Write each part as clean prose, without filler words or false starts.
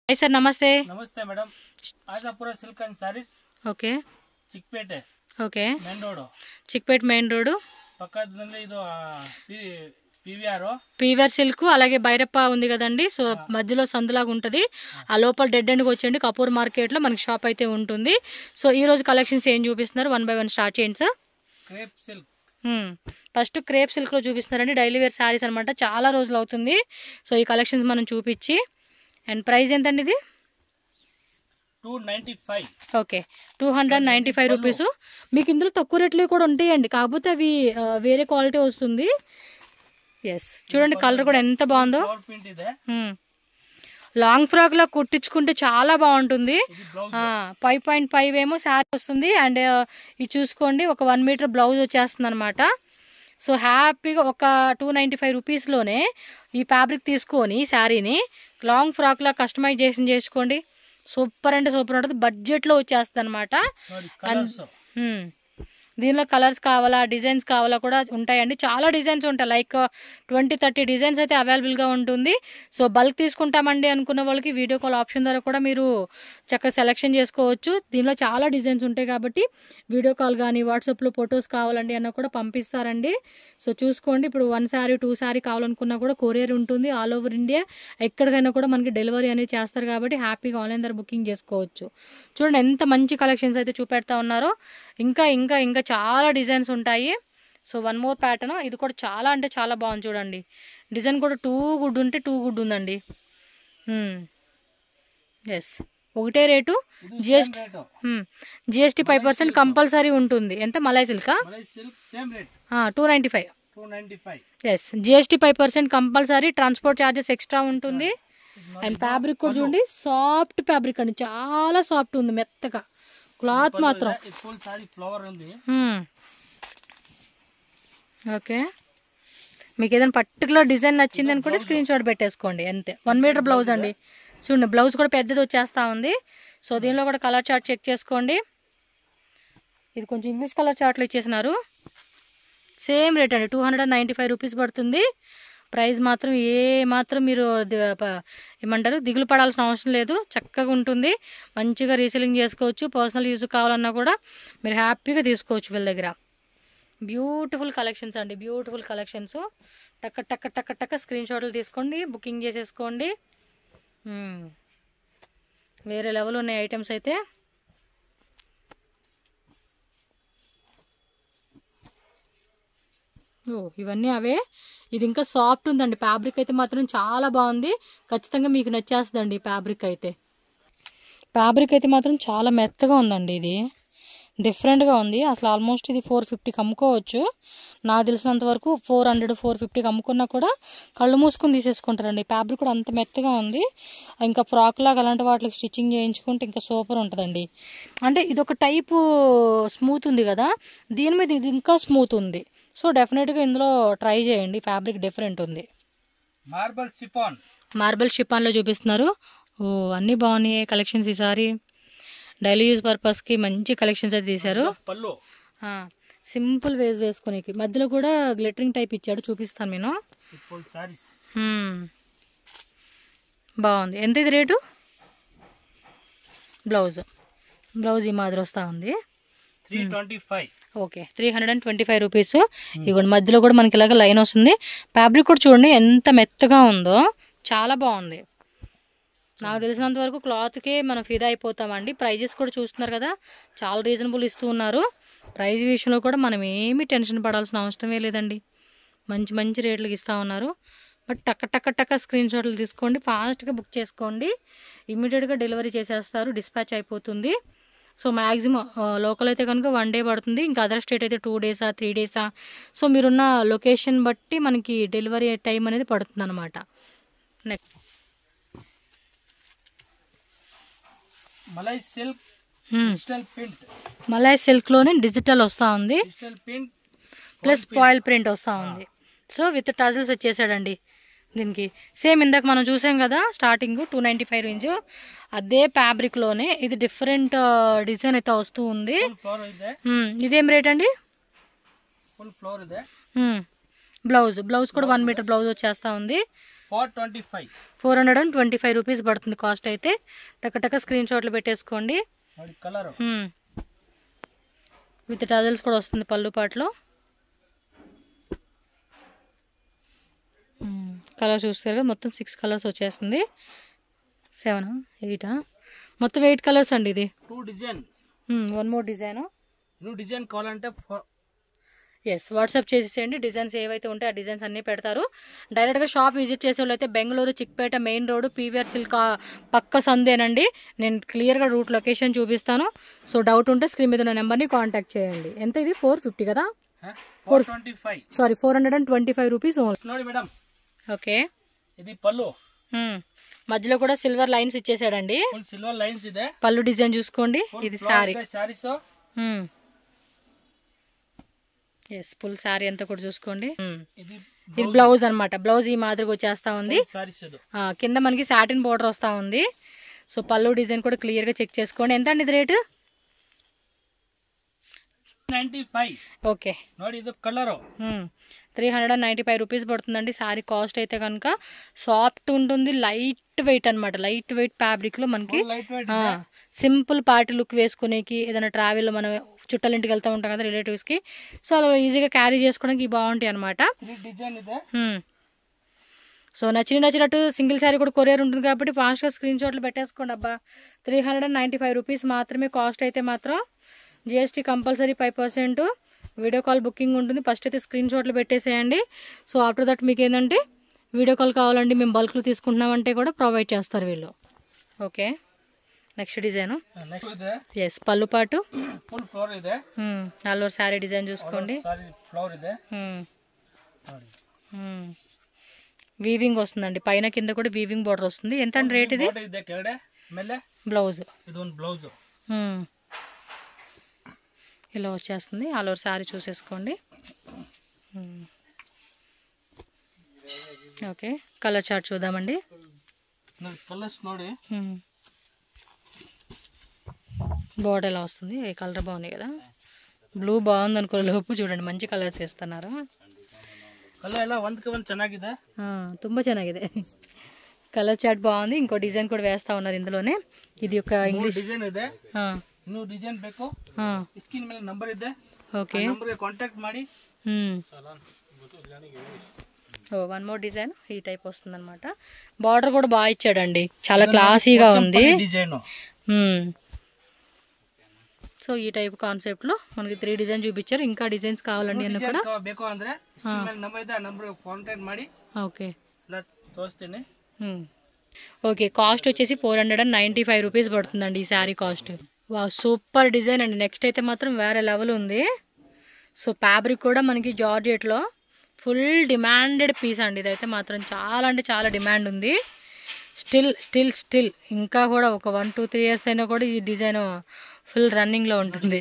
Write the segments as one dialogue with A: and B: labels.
A: Sir नमस्ते।
B: नमस्ते madam. Ajapur silk and sarees.
A: Okay
B: Chickpet
A: okay
B: main road
A: Chickpet main road
B: పక్కనే ఇది
A: పీవర్ సిల్క్ అలాగే బైరప్ప ఉంది కదండి। సో మధ్యలో సందులాగా ఉంటది, ఆ లోపల డెడ్ ఎండ్ కి వచ్చేయండి కపూర్ మార్కెట్ లో మనకి షాప్ అయితే ఉంటుంది। సో ఈ రోజు కలెక్షన్స్ ఏం చూపిస్తున్నారు, 1 బై 1 స్టార్ట్ చేయండి sir.
B: Crepe silk
A: first crepe silk లో చూపిస్తున్నారండి, డైలీ వేర్ సారీస్ అన్నమాట, చాలా రోజులు అవుతుంది। సో ఈ కలెక్షన్స్ మనం చూపించి అండ్ ప్రైస్ ఎంతండి ఇది?
B: 295।
A: Okay 295 rupees. మీకు ఇందులో తక్కువ రేట్లు కూడా ఉంటాయండి, కాకపోతే అవి వేరే క్వాలిటీ వస్తుంది। ఎస్ చూడండి కలర్ కూడా ఎంత బాగుందో, లాంగ్ ఫ్రాక్ లా కుట్టించుకుంటే చాలా బాగుంటుంది। 5.5 ఏమో శారీ వస్తుంది అండ్ ఇది చూసుకోండి ఒక 1 మీటర్ బ్లౌజ్ వచ్చేస్తుంది అనమాట। సో హ్యాపీగా ఒక 295 రూపీస్లోనే ఈ ఫ్యాబ్రిక్ తీసుకొని శారీని లాంగ్ ఫ్రాక్ లా కస్టమైజేషన్ చేసుకోండి, సూపర్ అంటే సూపర్ ఉంటుంది, బడ్జెట్లో వచ్చేస్తుంది అనమాట। దీనిలో కలర్స్ కావాలా డిజైన్స్ కావాలా కూడా ఉంటాయండి, చాలా డిజైన్స్ ఉంటాయి, లైక్ 20-30 డిజైన్స్ అయితే అవైలబుల్గా ఉంటుంది। సో బల్క్ తీసుకుంటామండి అనుకున్న వాళ్ళకి వీడియో కాల్ ఆప్షన్ ద్వారా కూడా మీరు చక్కగా సెలెక్షన్ చేసుకోవచ్చు। దీనిలో చాలా డిజైన్స్ ఉంటాయి కాబట్టి వీడియో కాల్ కానీ వాట్సాప్లో ఫొటోస్ కావాలండి అన్న కూడా పంపిస్తారండి। సో చూసుకోండి, ఇప్పుడు 1 శారీ 2 శారీ కావాలనుకున్నా కూడా కొరియర్ ఉంటుంది, ఆల్ ఓవర్ ఇండియా ఎక్కడికైనా కూడా మనకి డెలివరీ అనేది చేస్తారు కాబట్టి హ్యాపీగా ఆన్లైన్ ద్వారా బుకింగ్ చేసుకోవచ్చు। చూడండి ఎంత మంచి కలెక్షన్స్ అయితే చూపెడతా ఉన్నారో, ఇంకా ఇంకా ఇంకా చాలా డిజైన్స్ ఉంటాయి। సో 1 మోర్ ప్యాటర్న్, ఇది కూడా చాలా అంటే చాలా బాగుంది చూడండి, డిజైన్ కూడా టూ గుడ్ ఉంటే టూ గుడ్ ఉందండి। ఎస్ ఒకటే రేటు, జిఎస్టీ 5% కంపల్సరీ ఉంటుంది। ఎంత మలై సిల్కా? 295। Yes GST 5% compulsory, transport charges extra ఉంటుంది। అండ్ ఫ్యాబ్రిక్ కూడా చూడండి సాఫ్ట్ ఫ్యాబ్రిక్ అండి, చాలా సాఫ్ట్ ఉంది, మెత్తగా క్లాత్ మాత్రం। ఓకే మీకు ఏదైనా పర్టికులర్ డిజైన్ నచ్చింది అనుకుంటే స్క్రీన్ షాట్ పెట్టేసుకోండి అంతే। 1 మీటర్ బ్లౌజ్ అండి, చూడండి బ్లౌజ్ కూడా పెద్దది వచ్చేస్తా ఉంది। సో దీనిలో కూడా కలర్ చార్ట్ చెక్ చేసుకోండి, ఇది కొంచెం ఇంగ్లీష్ కలర్ చార్ట్లు ఇచ్చేసినారు। సేమ్ రేట్ అండి 295 రూపీస్ పడుతుంది। ప్రైస్ మాత్రం మాత్రం మీరు ఏమంటారు దిగులు పడాల్సిన అవసరం లేదు, చక్కగా ఉంటుంది, మంచిగా రీసెలింగ్ చేసుకోవచ్చు, పర్సనల్ యూజ్ కావాలన్నా కూడా మీరు హ్యాపీగా తీసుకోవచ్చు వీళ్ళ దగ్గర। బ్యూటిఫుల్ కలెక్షన్స్ అండి, బ్యూటిఫుల్ కలెక్షన్స్, టక్క టక్క టక్క టక్క స్క్రీన్ షాట్లు తీసుకోండి, బుకింగ్ చేసేసుకోండి। వేరే లెవెల్ ఉన్నాయి ఐటమ్స్ అయితే। ఇవన్నీ అవే, ఇది ఇంకా సాఫ్ట్ ఉందండి, ఫ్యాబ్రిక్ అయితే మాత్రం చాలా బాగుంది, ఖచ్చితంగా మీకు నచ్చేస్తుందండి। ఫ్యాబ్రిక్ అయితే మాత్రం చాలా మెత్తగా ఉందండి, ఇది డిఫరెంట్గా ఉంది అసలు, ఆల్మోస్ట్ ఇది 450కి అమ్ముకోవచ్చు నాకు తెలిసినంత వరకు, 400-450కి అమ్ముకున్నా కూడా కళ్ళు మూసుకొని తీసేసుకుంటారండి, ఫ్యాబ్రిక్ కూడా అంత మెత్తగా ఉంది। ఇంకా ఫ్రాక్ లాగా అలాంటి వాటికి స్టిచ్చింగ్ చేయించుకుంటే ఇంకా సూపర్ ఉంటుందండి। అంటే ఇది ఒక టైపు స్మూత్ ఉంది కదా, దీని మీద ఇది ఇంకా స్మూత్ ఉంది, సో డెఫినెట్గా ఇందులో ట్రై చేయండి, ఫ్యాబ్రిక్ డిఫరెంట్ ఉంది। మార్బల్ షిఫాన్లో చూపిస్తున్నారు, అన్నీ బాగున్నాయి కలెక్షన్స్ ఈసారి, డైలీ యూజ్ పర్పస్కి మంచి కలెక్షన్స్ అయితే తీశారు। సింపుల్ వేసుకునేకి మధ్యలో కూడా గ్లిటరింగ్ టైప్ ఇచ్చాడు, చూపిస్తాను నేను। బాగుంది, ఎంత ఇది రేటు? బ్లౌజ్ ఈ మాదిరి వస్తూ ఉంది,
B: 325।
A: Okay 325 rupees. ఇదిగోండి మధ్యలో కూడా మనకి ఇలాగ లైన్ వస్తుంది, ఫ్యాబ్రిక్ కూడా చూడండి ఎంత మెత్తగా ఉందో, చాలా బాగుంది। నాకు తెలిసినంత వరకు క్లాత్కే మనం ఫిదా అయిపోతామండి। ప్రైజెస్ కూడా చూస్తున్నారు కదా, చాలా రీజనబుల్ ఇస్తూ ఉన్నారు, ప్రైజ్ విషయంలో కూడా మనం ఏమీ టెన్షన్ పడాల్సిన అవసరమే లేదండి, మంచి మంచి రేట్లకు ఇస్తూ ఉన్నారు। బట్ టక్క టక్క టక్క స్క్రీన్ షాట్లు తీసుకోండి, ఫాస్ట్గా బుక్ చేసుకోండి, ఇమ్మీడియట్గా డెలివరీ చేసేస్తారు, డిస్పాచ్ అయిపోతుంది। సో మ్యాక్సిమం లోకల్ అయితే కనుక 1 డే పడుతుంది, ఇంకా అదర్ స్టేట్ అయితే 2 డేసా 3 డేసా, సో మీరున్న లొకేషన్ బట్టి మనకి డెలివరీ టైం అనేది పడుతుంది అనమాట। నెక్స్ట్ మలై సిల్క్ లోనే డిజిటల్ వస్తూ ఉంది, ప్లస్ ఫాయిల్ ప్రింట్ వస్తూ ఉంది, సో విత్ టజల్స్ వచ్చేసాడండి దీనికి। సేమ్ ఇందాక మనం చూసాం కదా స్టార్టింగ్ 295 రేంజ్, అదే ఫ్యాబ్రిక్లోనే ఇది డిఫరెంట్ డిజైన్ అయితే వస్తూ ఉంది। ఇదేం రేట్ అండి? బ్లౌజ్ కూడా 1 మీటర్ బ్లౌజ్ వచ్చేస్తూ ఉంది,
B: 425
A: రూపీస్ పడుతుంది కాస్ట్ అయితే. టక స్క్రీన్ షాట్లు పెట్టేసుకోండి.
B: కలర్
A: విత్ టజల్స్ కూడా వస్తుంది పళ్ళు పాటలో. కలర్ చూస్తారు మొత్తం 6 కలర్స్ వచ్చేస్తుంది. 7 8 మొత్తం 8 కలర్స్ అండి. ఇది
B: 2 design.
A: 1 more design.
B: New design కావాలంటే
A: ఎస్ వాట్సాప్ చేసేసేయండి. డిజైన్స్ ఏవైతే ఉంటాయో ఆ డిజైన్స్ అన్నీ పెడతారు. డైరెక్ట్గా షాప్ విజిట్ చేసే వాళ్ళు అయితే Bengaluru Chickpet main road PVR silk పక్క సందేనండి. నేను క్లియర్గా రూట్ లొకేషన్ చూపిస్తాను. సో డౌట్ ఉంటే స్క్రీన్ మీద ఉన్న నెంబర్ని కాంటాక్ట్ చేయండి. ఎంత ఇది 450 కదా? 425 రూపీస్ ఓన్లీ.
B: ನೋಡಿ మేడం.
A: ఓకే
B: ఇది పళ్ళు.
A: మధ్యలో కూడా సిల్వర్ లైన్స్ ఇచ్చేసాడండి.
B: ఫుల్ సిల్వర్ లైన్స్ ಇದೆ.
A: పళ్ళు డిజైన్ చూసుకోండి. ఇది సారీ. ఎస్ ఫుల్ సారీ అంతా కూడా చూసుకోండి. ఇది బ్లౌజ్ అన్నమాట. బ్లౌజ్ ఈ మాదిరిగా వచ్చేస్తా ఉంది. కింద మనకి సాటిన్ బోర్డర్ వస్తా ఉంది. సో పళ్ళు డిజైన్ కూడా క్లియర్ గా చెక్ చేసుకోండి. ఎంత అండి ఇది రేటు?
B: 95.
A: ఓకే
B: ನೋಡಿ ಇದು కలర్
A: 395 రూపీస్ పడుతుందండి. సారీ కాస్ట్ అయితే కనుక సాఫ్ట్ ఉంటుంది, లైట్ వెయిట్ అనమాట. లైట్ వెయిట్ ఫ్యాబ్రిక్ లో మనకి సింపుల్ పార్టీ లుక్ వేసుకునేకి, ఏదైనా ట్రావెల్ మనం చుట్టాల ఇంటికి వెళ్తూ ఉంటాం కదా రిలేటివ్స్ కి, సో అలా ఈజీగా క్యారీ చేసుకోవడానికి బాగుంటాయి అనమాట. సో నచ్చినట్టు సింగిల్ శారీ కూడా కొరియర్ ఉంటుంది కాబట్టి ఫాస్ట్గా స్క్రీన్ షాట్లు పెట్టేసుకోండి. అబ్బా 395 రూపీస్ మాత్రమే కాస్ట్ అయితే మాత్రం. GST compulsory 5% video call booking ఉంటుంది. ఫస్ట్ అయితే స్క్రీన్ షాట్లు పెట్టేసేయండి. సో ఆఫ్టర్ దట్ మీకు ఏంటంటే వీడియో కాల్ కావాలండి, మేము బల్క్లో తీసుకుంటున్నామంటే కూడా ప్రొవైడ్ చేస్తారు వీళ్ళు. Okay next design. ఎస్ పళ్ళు పాటు
B: ఫుల్ ఫ్లోర్ ಇದೆ.
A: ఆల్ ఓవర్ సారీ డిజైన్ చూసుకోండి.
B: ఫ్లోర్ ಇದೆ.
A: వీవింగ్ వస్తుందండి. పైన కింద కూడా వీవింగ్ బోర్డర్ వస్తుంది. ఎంత అండి రేట్ ఇది? బ్లౌజ్ ఇలా వచ్చేస్తుంది. ఆల్ ఓవర్ సారీ చూసేసుకోండి. ఓకే కలర్ చార్ట్ చూద్దామండి.
B: కలర్స్ ನೋಡಿ.
A: బోర్డర్ ఎలా వస్తుంది? ఏ కలర్ బాగున్నాయి కదా. బ్లూ బాగుంది అనుకో లోపు చూడండి మంచి కలర్స్ ఇస్తున్నారు.
B: ಕಲರ್ ಎಲ್ಲ ಒಂದಕ್ಕೆ ಒಂದು ಚೆನ್ನಾಗಿದೆ.
A: ತುಂಬಾ ಚೆನ್ನಾಗಿದೆ. కలర్ చార్ట్ బాగుంది. ఇంకో డిజైన్ కూడా వేస్తా ఉన్నారు ఇందులోనే. ఇది ఒక ఇంగ్లీష్
B: డిజైన్ ಇದೆ. ಇನ್ನೂ ಡಿಸೈನ್ ಬೇಕು ಸ್ಕ್ರೀನ್ ಮೇಲೆ ನಂಬರ್ ಇದೆ.
A: ఓకే
B: ನಂಬರ್ಗೆ ಕಾಂಟ್ಯಾಕ್ಟ್ ಮಾಡಿ.
A: వన్ మోర్ డిజైన్ ఈ టైప్ వస్తుంది అనమాట. బార్డర్ కూడా బాగా ఇచ్చాడండి, చాలా క్లాసీగా ఉంది
B: డిజైన్.
A: సో ఈ టైప్ కాన్సెప్ట్ లో మనకి 3 డిజైన్ చూపించారు. ఇంకా డిజైన్స్ కావాలండి అన్న కూడా
B: ಬೇಕು ಅಂದ್ರೆ ಸ್ಕ್ರೀನ್ ಮೇಲೆ ನಂಬರ್ ಇದೆ, ಆ ನಂಬರ್ಗೆ ಕಾಂಟ್ಯಾಕ್ಟ್ ಮಾಡಿ.
A: ఓకే
B: ఇలా తోస్తేనే.
A: ఓకే కాస్ట్ వచ్చేసి 495 రూపీస్ పడుతుందండి ఈ శారీ కాస్ట్. వా సూపర్ డిజైన్ అండి. నెక్స్ట్ అయితే మాత్రం వేరే లెవెల్ ఉంది. సో ఫ్యాబ్రిక్ కూడా మనకి జార్జెట్లో ఫుల్ డిమాండెడ్ పీస్ అండి. ఇదైతే మాత్రం చాలా అంటే చాలా డిమాండ్ ఉంది. స్టిల్ ఇంకా కూడా ఒక 1-2-3 ఇయర్స్ అయినా కూడా ఈ డిజైన్ ఫుల్ రన్నింగ్ లో ఉంటుంది.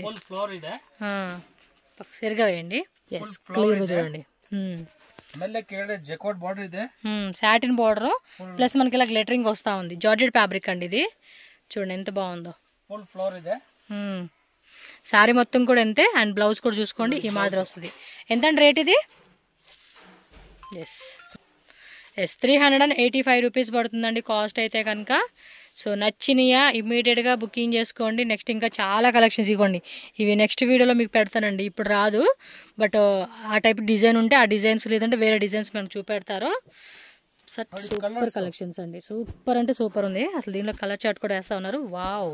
A: సరిగా వేయండి. క్లియర్ గా చూడండి. సాటిన్ బార్డర్ ప్లస్ మనకి ఇలా గ్లిటరింగ్ వస్తా ఉంది. జార్జెట్ ఫ్యాబ్రిక్ అండి ఇది. చూడండి ఎంత బాగుందో.
B: ఫుల్ ఫ్లోర్ ಇದೆ.
A: సారీ మొత్తం కూడా అంతే. అండ్ బ్లౌజ్ కూడా చూసుకోండి ఈ మాదిరి వస్తుంది. ఎంత అండి రేట్ ఇది? ఎస్ 385 రూపీస్ పడుతుందండి కాస్ట్ అయితే కనుక. సో నచ్చినయా ఇమ్మీడియట్గా బుకింగ్ చేసుకోండి. నెక్స్ట్ ఇంకా చాలా కలెక్షన్స్ ఇవ్వండి. ఇవి నెక్స్ట్ వీడియోలో మీకు పెడతానండి, ఇప్పుడు రాదు. బట్ ఆ టైప్ డిజైన్ ఉంటే ఆ డిజైన్స్, లేదంటే వేరే డిజైన్స్ మనకు చూపెడతారు. సూపర్ కలెక్షన్స్ అండి. సూపర్ అంటే సూపర్ ఉంది. అసలు దీనిలో కలర్ చార్ట్ కూడా వేస్తా ఉన్నారు. Wow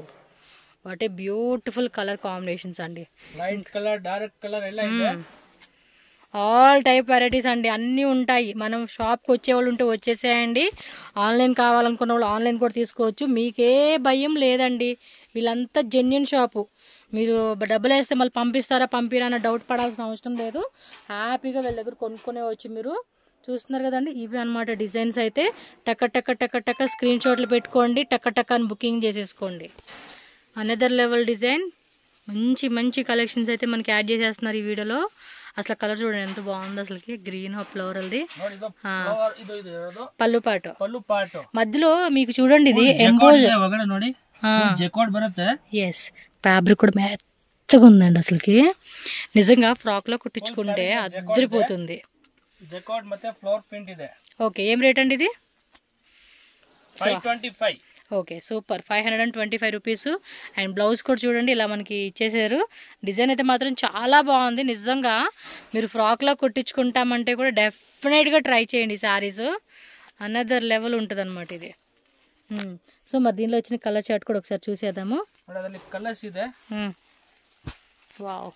A: what a beautiful colour combinations అండి.
B: లైట్ కలర్, డార్క్ కలర్ ఎలా ಇದೆ.
A: ఆల్ టైప్ వెరైటీస్ అండి, అన్నీ ఉంటాయి. మనం షాప్కి వచ్చేవాళ్ళు ఉంటే వచ్చేసేయండి. ఆన్లైన్ కావాలనుకున్న వాళ్ళు ఆన్లైన్ కూడా తీసుకోవచ్చు. మీకే భయం లేదండి. వీళ్ళంతా జెన్యున్ షాపు. మీరు డబ్బులు వేస్తే మళ్ళీ పంపిరా అన్న డౌట్ పడాల్సిన అవసరం లేదు. హ్యాపీగా వీళ్ళ దగ్గర కొనుక్కునేవచ్చు. మీరు చూస్తున్నారు కదండి, ఇవి అనమాట డిజైన్స్. అయితే టక్క స్క్రీన్ షాట్లు పెట్టుకోండి, టక్క అని బుకింగ్ చేసేసుకోండి. అనదర్ లెవెల్ డిజైన్, మంచి కలెక్షన్స్ అయితే మనకి యాడ్ చేసేస్తున్నారు ఈ వీడియోలో. అసలు కలర్ చూడండి ఎంత బాగుంది అసలుకి. గ్రీన్ ఫ్లోరల్ది పళ్ళు పాటు మధ్యలో మీకు చూడండి. ఇది ఎంబోజ్ ఎస్ ఫ్యాబ్రిక్ కూడా మెత్తగా ఉందండి అసలుకి. నిజంగా ఫ్రాక్ లో కుట్టించుకుంటే అదిరిపోతుంది. ఓకే, ఏం రేట్ అండి ఇది?
B: 525.
A: Okay, super. 525 rupees. And blouse కూడా చూడండి ఇలా మనకి ఇచ్చేసారు. డిజైన్ అయితే మాత్రం చాలా బాగుంది. నిజంగా మీరు ఫ్రాక్లో కుట్టించుకుంటామంటే కూడా డెఫినెట్గా ట్రై చేయండి. శారీస్ అనదర్ లెవెల్ ఉంటుంది అనమాట ఇది. సో మరి దీనిలో వచ్చిన కలర్ చార్ట్ కూడా ఒకసారి చూసేద్దాము.
B: ಕಲರ್ಸ್ ಇದೆ.
A: ವಾವ್,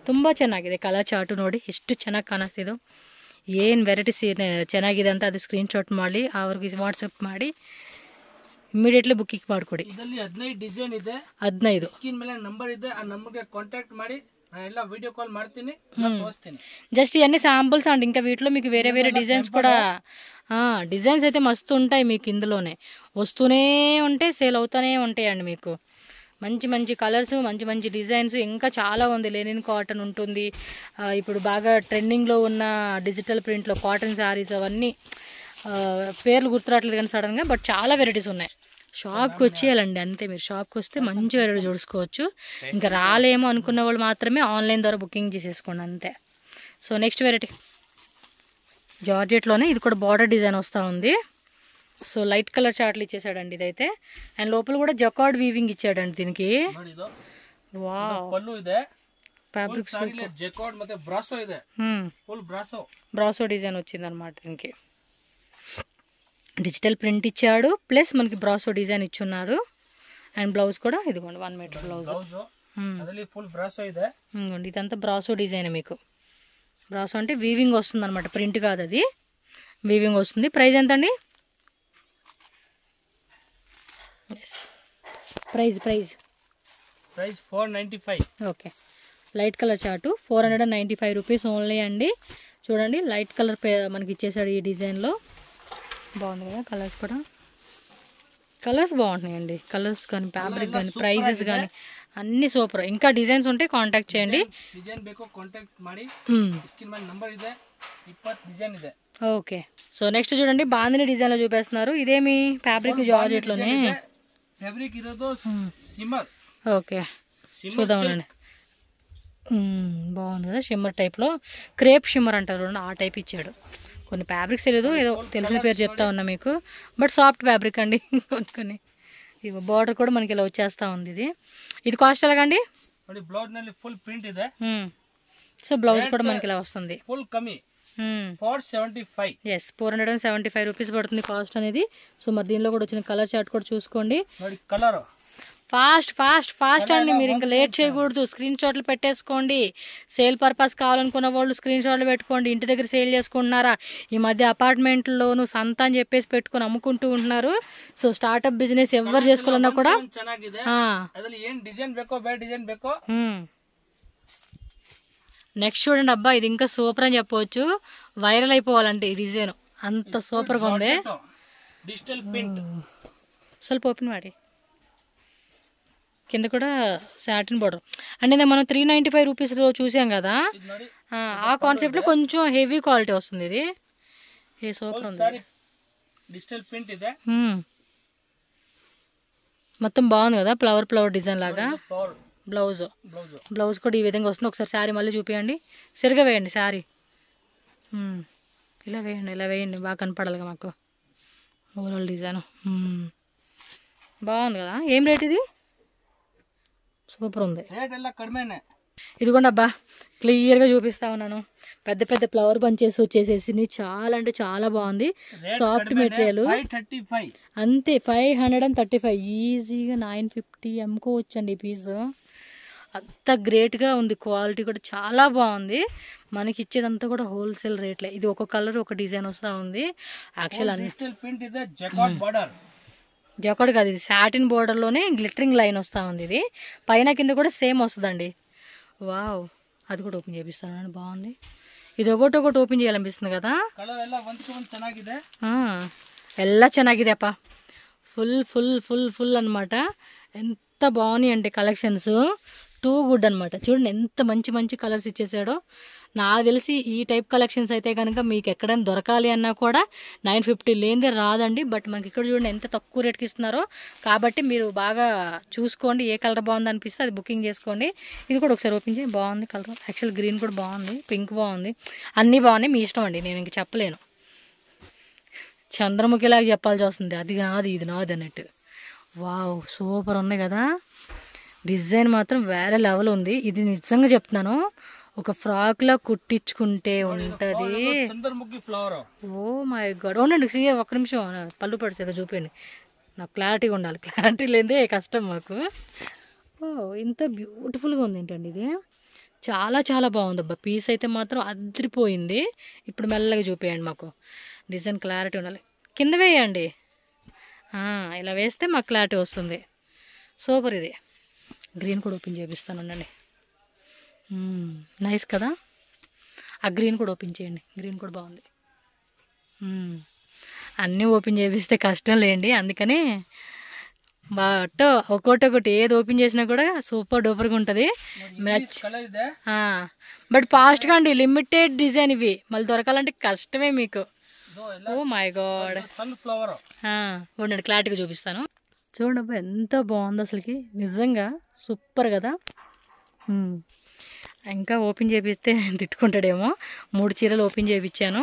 A: ತುಂಬ ಚೆನ್ನಾಗಿದೆ ಕಲರ್ ಚಾರ್ಟು. ನೋಡಿ ಎಷ್ಟು ಚೆನ್ನಾಗಿ ಕಾಣಿಸ್ತಿದ್ದು. ಏನು ವೆರೈಟೀಸ್ ಚೆನ್ನಾಗಿದೆ ಅಂತ ಅದು ಸ್ಕ್ರೀನ್ ಶಾಟ್ ಮಾಡಿ ಅವ್ರಿಗೆ ವಾಟ್ಸಪ್ ಮಾಡಿ ಇಮಿಡಿಯೇಟ್ಲಿ ಬುಕ್ಕಿಂಗ್ ಮಾಡಿಕೊಡಿ.
B: ಇದರಲ್ಲಿ 15 ಡಿಸೈನ್ ಇದೆ.
A: 15
B: ಸ್ಕ್ರೀನ್ ಮೇಲೆ ನಂಬರ್ ಇದೆ. ಆ ನಂಬರ್ಗೆ ಕಾಂಟ್ಯಾಕ್ಟ್ ಮಾಡಿ ನಾನು ಎಲ್ಲ ವಿಡಿಯೋ ಕಾಲ್ ಮಾಡ್ತೀನಿ, ತೋರಿಸ್ತೀನಿ.
A: జస్ట్ ఇవన్నీ శాంపుల్స్ అండి. ఇంకా వీటిలో మీకు వేరే వేరే డిజైన్స్ కూడా డిజైన్స్ అయితే మస్తు ఉంటాయి మీకు. ఇందులోనే వస్తూనే ఉంటాయి, సేల్ అవుతూనే ఉంటాయండి మీకు. మంచి మంచి కలర్స్, మంచి మంచి డిజైన్స్ ఇంకా చాలా ఉంది. లెనిన్ కాటన్ ఉంటుంది. ఇప్పుడు బాగా ట్రెండింగ్లో ఉన్న డిజిటల్ ప్రింట్లో కాటన్ శారీస్ అవన్నీ పేర్లు గుర్తురావట్లేదు కానీ సడన్గా, బట్ చాలా వెరైటీస్ ఉన్నాయి. షాప్కి వచ్చేయాలండి అంతే. మీరు షాప్కి వస్తే మంచి వెరైటీ చూసుకోవచ్చు. ఇంకా రాలేమో అనుకున్న వాళ్ళు మాత్రమే ఆన్లైన్ ద్వారా బుకింగ్ చేసేసుకోండి అంతే. సో నెక్స్ట్ వెరైటీ జార్జెట్లోనే ఇది కూడా బార్డర్ డిజైన్ వస్తూ ఉంది. సో లైట్ కలర్ చార్ట్లు ఇచ్చేసాడండి ఇదైతే. అండ్ లోపల కూడా జకార్డ్ వీవింగ్ ఇచ్చాడండి దీనికి. వావ్,
B: పళ్ళు ಇದೆ.
A: ఫ్యాబ్రిక్
B: జకార్డ్ ಮತ್ತೆ బ్రాసో ಇದೆ. ఫుల్
A: బ్రాసో డిజైన్ వచ్చింది అనమాట దీనికి. డిజిటల్ ప్రింట్ ఇచ్చాడు, ప్లస్ మనకి బ్రాసో డిజైన్ ఇచ్చున్నారు. అండ్ బ్లౌజ్ కూడా ఇదిగోండి 1 మీటర్ బ్లౌజ్.
B: ఫుల్ బ్రాసో ಇದೆ.
A: ఇదంతా బ్రాసో డిజైన్ మీకు. బ్రాసో అంటే వీవింగ్ వస్తుంది అనమాట, ప్రింట్ కాదు అది, వీవింగ్ వస్తుంది. ప్రైస్ ఎంత అండి? Price
B: 495.
A: Okay, light colour chart 495 rupees only అండి. చూడండి లైట్ కలర్ మనకి ఇచ్చేసాడు ఈ డిజైన్లో. బాగుంది కదా కలర్స్ కూడా. కలర్స్ బాగుంటున్నాయండి. కలర్స్ కానీ ఫ్యాబ్రిక్ కానీ ప్రైజెస్ కానీ అన్ని సూపర్. ఇంకా డిజైన్స్ ఉంటే కాంటాక్ట్ చేయండి.
B: డిజైన్ ಬೇಕು కాంటాక్ట్ ಮಾಡಿ. స్క్రీన్ మీద నంబర్ ಇದೆ. 20 డిజైన్ ಇದೆ.
A: ఓకే, సో నెక్స్ట్ చూడండి బాందిని డిజైన్లో చూపిస్తున్నారు. ఇదేమి ఫ్యాబ్రిక్ జార్జెట్లోనే
B: ఫ్యాబ్రిక్ ఇరోదు సిమ్మర్.
A: ఓకే, చూద్దామండి. బాగుంది కదా, షిమ్మర్ టైప్లో. క్రేప్ షిమ్మర్ అంటారు ఆ టైప్ ఇచ్చాడు. కొన్ని ఫ్యాబ్రిక్స్ తెలియదు, ఏదో తెలిసిన పేరు చెప్తా ఉన్నా మీకు, బట్ సాఫ్ట్ ఫ్యాబ్రిక్ అండి. కొన్ని ఇవి బార్డర్ కూడా మనకి ఇలా వచ్చేస్తూ ఉంది. ఇది కాస్ట్ ఎలాగండి?
B: బ్లౌజ్ ನಲ್ಲಿ ఫుల్ ప్రింట్ ಇದೆ.
A: సో బ్లౌజ్ కూడా మనకి ఇలా వస్తుంది.
B: ఫుల్ కమి 475.
A: ఎస్, 475 రూపీస్ పడుతుంది కాస్ట్ అనేది. సో మరి దీనిలో కూడా వచ్చిన కలర్ చార్ట్ కూడా చూసుకోండి.
B: కలర్
A: ఫాస్ట్ అండి. మీరు ఇంకా లేట్ చేయకూడదు. స్క్రీన్ షాట్లు పెట్టేసుకోండి. సేల్ పర్పస్ కావాలనుకున్న వాళ్ళు స్క్రీన్ షాట్లు పెట్టుకోండి. ఇంటి దగ్గర సేల్ చేసుకుంటున్నారా? ఈ మధ్య అపార్ట్మెంట్లోను సంత అని చెప్పేసి పెట్టుకుని అమ్ముకుంటూ ఉంటున్నారు. సో స్టార్ట్అప్ బిజినెస్ ఎవరు చేసుకోవాలన్నా కూడా నెక్స్ట్ చూడండి. అబ్బా ఇది ఇంకా సూపర్ అని చెప్పవచ్చు. వైరల్ అయిపోవాలంటే ఈ డిజైన్ అంత సూపర్గా ఉంది.
B: డిజిటల్ ప్రింట్
A: ಸ್ವಲ್ಪ ఓపెన్ ಮಾಡಿ. కింద కూడా సాటిన్ బోర్డర్ అంటే మనం 395 రూపీస్లో చూసాం కదా, ఆ కాన్సెప్ట్లో కొంచెం హెవీ క్వాలిటీ వస్తుంది. ఇది ఏ సూపర్ ఉంది.
B: డిజిటల్ ప్రింట్ ಇದೆ.
A: మొత్తం బాగుంది కదా, ఫ్లవర్ డిజైన్ లాగా. బ్లౌజ్ కూడా ఈ విధంగా వస్తుంది. ఒకసారి శారీ మళ్ళీ చూపించండి. సరిగా వేయండి శారీ. ఇలా వేయండి బాగా కనపడాలిగా మాకు ఓవరాల్ డిజైన్. బాగుంది కదా. ఏం రేట్ ఇది? సూపర్ ఉంది. ఇదిగోండి అబ్బా క్లియర్గా చూపిస్తా ఉన్నాను. పెద్ద పెద్ద ఫ్లవర్ బంచెస్ వచ్చేసేసి చాలా అంటే చాలా బాగుంది. సాఫ్ట్ మెటీరియల్ అంతే. 535 ఈజీగా 950 అమ్ముకోవచ్చండి ఈ పీస్. అంత గ్రేట్గా ఉంది. క్వాలిటీ కూడా చాలా బాగుంది. మనకి ఇచ్చేదంతా కూడా హోల్సేల్ రేట్లే. ఇది ఒక కలర్ ఒక డిజైన్ వస్తూ ఉంది. యాక్చువల్ అన్ని జకార్డ్ కాదు, ఇది సాటిన్ బోర్డర్లోనే గ్లిటరింగ్ లైన్ వస్తూ ఉంది. ఇది పైన కింద కూడా సేమ్ వస్తుందండి. వావ్, అది కూడా ఓపెన్ చేపిస్తాను. బాగుంది. ఇది ఒకటి ఓపెన్ చేయాలనిపిస్తుంది కదా. ఎలా ಚೆನ್ನಾಗಿದೆ అప్ప. ఫుల్ అనమాట. ఎంత బాగున్నాయి అంటే కలెక్షన్స్ టూ గుడ్ అనమాట. చూడండి ఎంత మంచి కలర్స్ ఇచ్చేసాడో. నాకు తెలిసి ఈ టైప్ కలెక్షన్స్ అయితే కనుక మీకు ఎక్కడైనా దొరకాలి అన్నా కూడా 950 లేనిదే రాదండి. బట్ మనకి ఇక్కడ చూడండి ఎంత తక్కువ రేట్కి ఇస్తున్నారో. కాబట్టి మీరు బాగా చూసుకోండి. ఏ కలర్ బాగుంది అనిపిస్తే అది బుకింగ్ చేసుకోండి. ఇది కూడా ఒకసారి ఓపెన్ చేయి. బాగుంది కలర్. యాక్చువల్ గ్రీన్ కూడా బాగుంది, పింక్ బాగుంది, అన్నీ బాగున్నాయి. మీ ఇష్టం అండి, నేను ఇంక చెప్పలేను. చంద్రముఖిలాగా చెప్పాల్సి వస్తుంది, అది నాది ఇది నాది అన్నట్టు. వావ్, సూపర్ ఉంది కదా. డిజైన్ మాత్రం వేరే లెవెల్ ఉంది. ఇది నిజంగా చెప్తున్నాను, ఒక ఫ్రాక్ లా కుట్టించుకుంటే ఉంటది.
B: Chandramukhi flower.
A: Oh my god, ఉండండి ఒక్క నిమిషం, పళ్ళు పడిచారు చూపించండి, నాకు క్లారిటీగా ఉండాలి, క్లారిటీ లేదే కష్టం మాకు. ఓ ఇంత బ్యూటిఫుల్గా ఉంది ఏంటండి ఇది, చాలా చాలా బాగుంది అబ్బా. పీస్ అయితే మాత్రం అదిరిపోయింది. ఇప్పుడు మెల్లగా చూపేయండి, మాకు డిజైన్ క్లారిటీ ఉండాలి. కింద వేయండి, ఇలా వేస్తే మాకు క్లారిటీ వస్తుంది. సూపర్. ఇది గ్రీన్ కూడా ఓపెన్ చేపిస్తాను, ఉండండి. నైస్ కదా. ఆ గ్రీన్ కూడా ఓపెన్ చేయండి, గ్రీన్ కూడా బాగుంది. అన్నీ ఓపెన్ చేపిస్తే కష్టం లేండి, అందుకని బట్ ఒకటి ఏది ఓపెన్ చేసినా కూడా సూపర్ డూపర్గా ఉంటుంది. బట్ ఫాస్ట్గా అండి, లిమిటెడ్ డిజైన్ ఇవి, మళ్ళీ దొరకాలంటే కష్టమే మీకు. Oh my god,
B: sunflower.
A: ఉండండి క్లారిటీగా చూపిస్తాను. చూడండి అబ్బా, ఎంత బాగుంది అసలుకి, నిజంగా సూపర్ కదా. ఇంకా ఓపెన్ చేపిస్తే తిట్టుకుంటాడేమో. 3 చీరలు ఓపెన్ చేయించాను,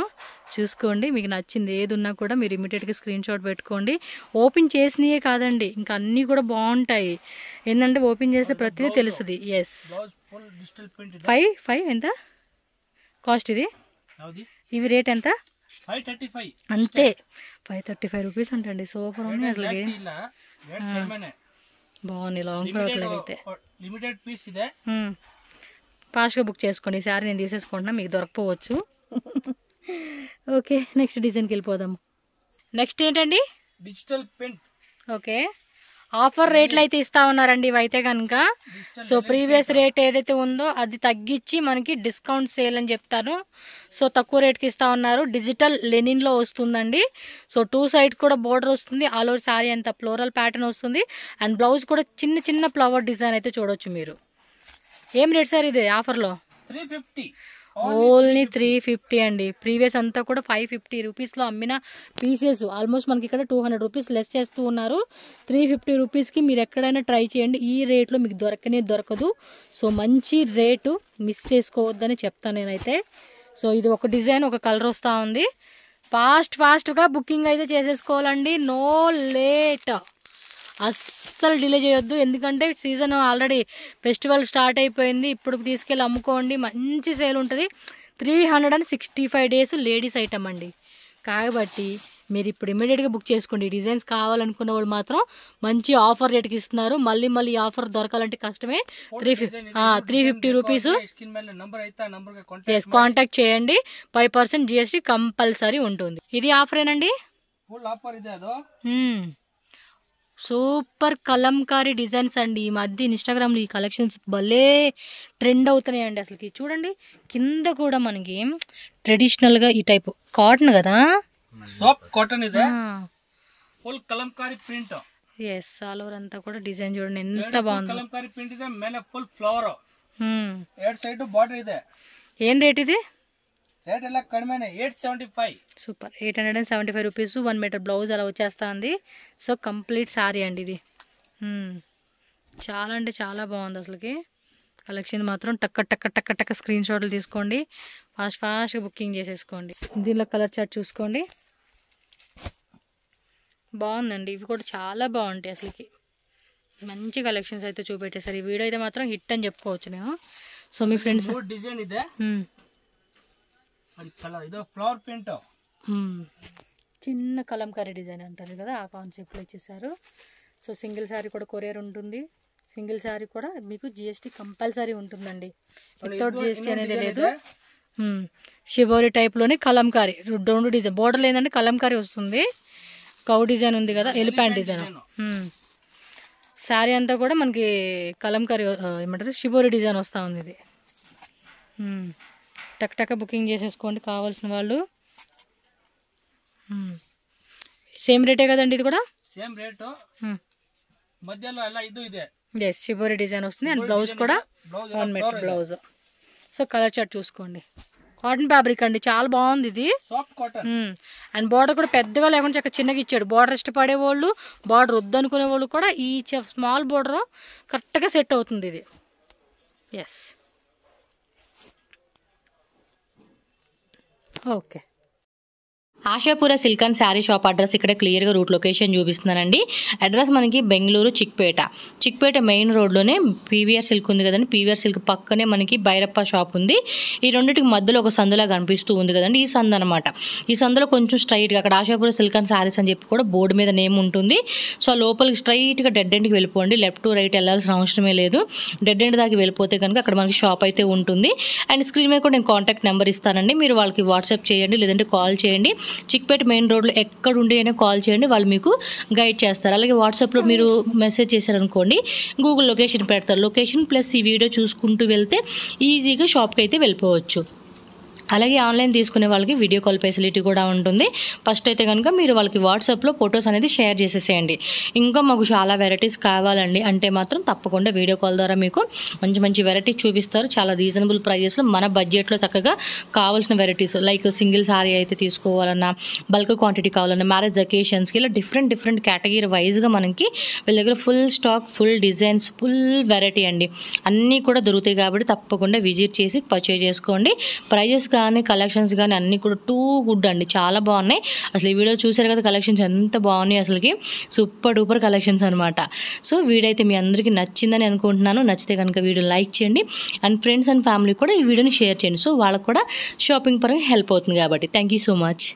A: చూసుకోండి. మీకు నచ్చింది ఏది ఉన్నా కూడా మీరు ఇమీడియట్గా స్క్రీన్ షాట్ పెట్టుకోండి. ఓపెన్ చేసినయే కాదండి, ఇంకా అన్నీ కూడా బాగుంటాయి. ఏంటంటే ఓపెన్ చేస్తే ప్రతిదీ తెలుస్తుంది. ఎస్, 5 ఎంత కాస్ట్ ఇది? ఇవి రేట్ ఎంత?
B: 535
A: అంతే, 535 రూపీస్ అంటండి. సూపర్ ఉంది అసలు, బాగుంది. లాంగ్ ఫ్రాక్ లాగా అయితే
B: లిమిటెడ్ పీస్ ఇదే.
A: ఫాస్ట్గా బుక్ చేసుకోండి, ఈసారి నేను తీసేసుకుంటున్నా, మీకు దొరకపోవచ్చు. ఓకే, నెక్స్ట్ డిజైన్కి వెళ్ళిపోదాము. నెక్స్ట్ ఏంటండి?
B: Digital print.
A: ఓకే, ఆఫర్ రేట్లు అయితే ఇస్తా ఉన్నారండి ఇవైతే కనుక. సో ప్రీవియస్ రేట్ ఏదైతే ఉందో అది తగ్గించి మనకి డిస్కౌంట్ సేల్ అని చెప్తారు. సో తక్కువ రేట్కి ఇస్తా ఉన్నారు. డిజిటల్ లెనిన్లో వస్తుందండి. సో 2 సైడ్ కూడా బోర్డర్ వస్తుంది, ఆల్ ఓవర్ శారీ అంతా ఫ్లోరల్ ప్యాటర్న్ వస్తుంది. అండ్ బ్లౌజ్ కూడా చిన్న చిన్న ఫ్లవర్ డిజైన్ అయితే చూడొచ్చు మీరు. ఏం రేట్ సార్ ఇది ఆఫర్లో?
B: 350,
A: ఓన్లీ 350 అండి. ప్రీవియస్ అంతా కూడా 550 రూపీస్లో అమ్మిన పీసెస్ ఆల్మోస్ట్ మనకి ఇక్కడ 200 రూపీస్ లెస్ చేస్తూ ఉన్నారు. 350 రూపీస్కి మీరు ఎక్కడైనా ట్రై చేయండి, ఈ రేట్లో మీకు దొరకదు. సో మంచి రేటు, మిస్ చేసుకోవద్దని చెప్తాను నేనైతే. సో ఇది ఒక డిజైన్, ఒక కలర్ వస్తూ ఉంది. ఫాస్ట్గా బుకింగ్ అయితే చేసేసుకోవాలండి, నో లేట్, అస్సలు డిలే చేయొద్దు. ఎందుకంటే సీజన్ ఆల్రెడీ ఫెస్టివల్ స్టార్ట్ అయిపోయింది. ఇప్పుడు తీసుకెళ్ళి అమ్ముకోండి, మంచి సేల్ ఉంటుంది. 365 డేస్ లేడీస్ ఐటమ్ అండి, కాబట్టి మీరు ఇప్పుడు ఇమీడియట్గా బుక్ చేసుకోండి. డిజైన్స్ కావాలనుకున్న వాళ్ళు మాత్రం మంచి ఆఫర్ రేట్కి ఇస్తున్నారు. మళ్ళీ ఆఫర్ దొరకాలంటే కష్టమే. 350 రూపీస్. ఎస్, కాంటాక్ట్ చేయండి. 5% GST కంపల్సరీ ఉంటుంది. ఇది ఆఫరేనండి,
B: ఫుల్ ఆఫర్ ఇదే. అదో
A: సూపర్ కలంకారీ డిజైన్స్ అండి. ఈ మధ్య ఇన్స్టాగ్రామ్లో ఈ కలెక్షన్స్ భలే ట్రెండ్ అవుతున్నాయండి. అసలుకి చూడండి, కింద కూడా మనకి ట్రెడిషనల్గా ఈ టైప్ కాటన్ కదా,
B: సాఫ్ట్ కాటన్ ఇదే, full Kalamkari print.
A: Yes, all over అంతా కూడా డిజైన్ చూడండి ఎంత బాగుంది.
B: కలంకారీ ప్రింట్ ಇದೆ, ಮೇಲೆ ಫುಲ್ ಫ್ಲವರ್. ಎರಡು ಸೈಡ್ ಬಾರ್ಡರ್ ಇದೆ.
A: ఏం రేట్ ఇది?
B: రేట్ ಎಲ್ಲ కడిమేనే, 875.
A: Super, 875 rupees. 1 మీటర్ బ్లౌజ్ అలా వచ్చేస్తా ఉంది. సో కంప్లీట్ శారీ అండి ఇది. చాలా అంటే చాలా బాగుంది అసలుకి. కలెక్షన్ మాత్రం టక్క స్క్రీన్ షాట్లు తీసుకోండి, ఫాస్ట్గా బుకింగ్ చేసేసుకోండి. దీనిలో కలర్ చార్ట్ చూసుకోండి, బాగుందండి. ఇవి కూడా చాలా బాగుంటాయి అసలుకి, మంచి కలెక్షన్స్ అయితే చూపెట్టేసారు. ఈ వీడియో అయితే మాత్రం హిట్ అని చెప్పుకోవచ్చు నేను. సో మీ ఫ్రెండ్స్
B: డిజైన్ ಇದೆ, ఇది ఫ్లవర్ ప్రింట్,
A: చిన్న కలంకారీ డిజైన్ అంటారు కదా, ఆ కాన్సెప్ట్లో ఇచ్చేసారు. సో సింగిల్ శారీ కూడా కొరియర్ ఉంటుంది. సింగిల్ శారీ కూడా మీకు GST కంపల్సరీ ఉంటుందండి, వితౌట్ GST అనేది లేదు. షిబోరి టైప్లోని కలంకారీ 2 డిజైన్, బోర్డర్ లేదంటే కలంకారీ వస్తుంది. కౌ డిజైన్ ఉంది కదా, ఎలిఫెంట్ డిజైన్. శారీ అంతా కూడా మనకి కలంకారీ ఏమంటారు, షిబోరి డిజైన్ వస్తూ ఉంది. ఇది టక్ బుకింగ్ చేసేసుకోండి కావాల్సిన వాళ్ళు. సేమ్ రేటే కదండి ఇది కూడా,
B: సేమ్ రేటు. మధ్యలో అలా ఇది ಇದೆ.
A: ఎస్, షిబోరి డిజైన్ వస్తుంది. అండ్ బ్లౌజ్ కూడా 1 metre blouse. So colour chart చూసుకోండి. కాటన్ ఫ్యాబ్రిక్ అండి, చాలా బాగుంది ఇది,
B: సాఫ్ట్ కాటన్.
A: అండ్ బార్డర్ కూడా పెద్దగా లేకుండా చక్కగా చిన్నగా ఇచ్చాడు. బార్డర్ ఇష్టపడే వాళ్ళు, బార్డర్ వద్దనుకునే వాళ్ళు కూడా ఈ స్మాల్ బార్డర్ కరెక్ట్గా సెట్ అవుతుంది ఇది. Yes, okay. Ashapura silk and saree shop address ఇక్కడ క్లియర్గా రూట్ లొకేషన్ చూపిస్తున్నానండి. అడ్రస్ మనకి బెంగళూరు చిక్పేట మెయిన్ రోడ్లోనే పీవీఆర్ సిల్క్ ఉంది కదండి. పీవీఆర్ సిల్క్ పక్కనే మనకి భైరప్ప షాప్ ఉంది. ఈ రెండింటికి మధ్యలో ఒక సందులా కనిపిస్తూ ఉంది కదండి, ఈ సందు అనమాట. ఈ సందులో కొంచెం స్ట్రైట్గా అక్కడ ఆశాపుర సిల్క్ అండ్ శారీస్ అని చెప్పి కూడా బోర్డు మీద నేమ్ ఉంటుంది. సో లోపలికి స్ట్రైట్గా డెడ్ ఎండ్కి వెళ్ళిపోండి. లెఫ్ట్ టు రైట్ వెళ్ళాల్సిన అవసరమే లేదు. డెడ్ ఎండ్ దాకా వెళ్ళిపోతే కనుక అక్కడ మనకి షాప్ అయితే ఉంటుంది. అండ్ స్క్రీన్ మీద కూడా నేను కాంటాక్ట్ నెంబర్ ఇస్తానండి. మీరు వాళ్ళకి వాట్సాప్ చేయండి, లేదంటే కాల్ చేయండి. చిక్పేట మెయిన్ రోడ్లో ఎక్కడ ఉండి అయినా కాల్ చేయండి, వాళ్ళు మీకు గైడ్ చేస్తారు. అలాగే వాట్సాప్లో మీరు మెసేజ్ చేశారనుకోండి, గూగుల్ లొకేషన్ పెడతారు. లొకేషన్ ప్లస్ ఈ వీడియో చూసుకుంటూ వెళ్తే ఈజీగా షాప్కి అయితే వెళ్ళిపోవచ్చు. అలాగే ఆన్లైన్ తీసుకునే వాళ్ళకి వీడియో కాల్ ఫెసిలిటీ కూడా ఉంటుంది. ఫస్ట్ అయితే కనుక మీరు వాళ్ళకి వాట్సాప్లో ఫొటోస్ అనేది షేర్ చేసేసేయండి. ఇంకా మాకు చాలా వెరైటీస్ కావాలండి అంటే మాత్రం తప్పకుండా వీడియో కాల్ ద్వారా మీకు మంచి మంచి వెరైటీస్ చూపిస్తారు. చాలా రీజనబుల్ ప్రైజెస్లో మన బడ్జెట్లో చక్కగా కావాల్సిన వెరైటీస్ లైక్ సింగిల్ సారీ అయితే తీసుకోవాలన్నా, బల్క్ క్వాంటిటీ కావాలన్నా, మ్యారేజ్ అకేషన్స్కి ఇలా డిఫరెంట్ కేటగిరీ వైజ్గా మనకి వీళ్ళ దగ్గర full stock, full designs, full variety అండి అన్నీ కూడా దొరుకుతాయి. కాబట్టి తప్పకుండా విజిట్ చేసి పర్చేజ్ చేసుకోండి. ప్రైజెస్ కానీ కలెక్షన్స్ కానీ అన్నీ కూడా టూ గుడ్ అండి, చాలా బాగున్నాయి. అసలు ఈ వీడియో చూసారు కదా, కలెక్షన్స్ ఎంత బాగున్నాయి, అసలుకి సూపర్ డూపర్ కలెక్షన్స్ అనమాట. సో వీడియో అయితే మీ అందరికీ నచ్చిందని అనుకుంటున్నాను. నచ్చితే కనుక వీడియో లైక్ చేయండి అండ్ ఫ్రెండ్స్ అండ్ ఫ్యామిలీ కూడా ఈ వీడియోని షేర్ చేయండి. సో వాళ్ళకు కూడా షాపింగ్ పరంగా హెల్ప్ అవుతుంది కాబట్టి. Thank you so much.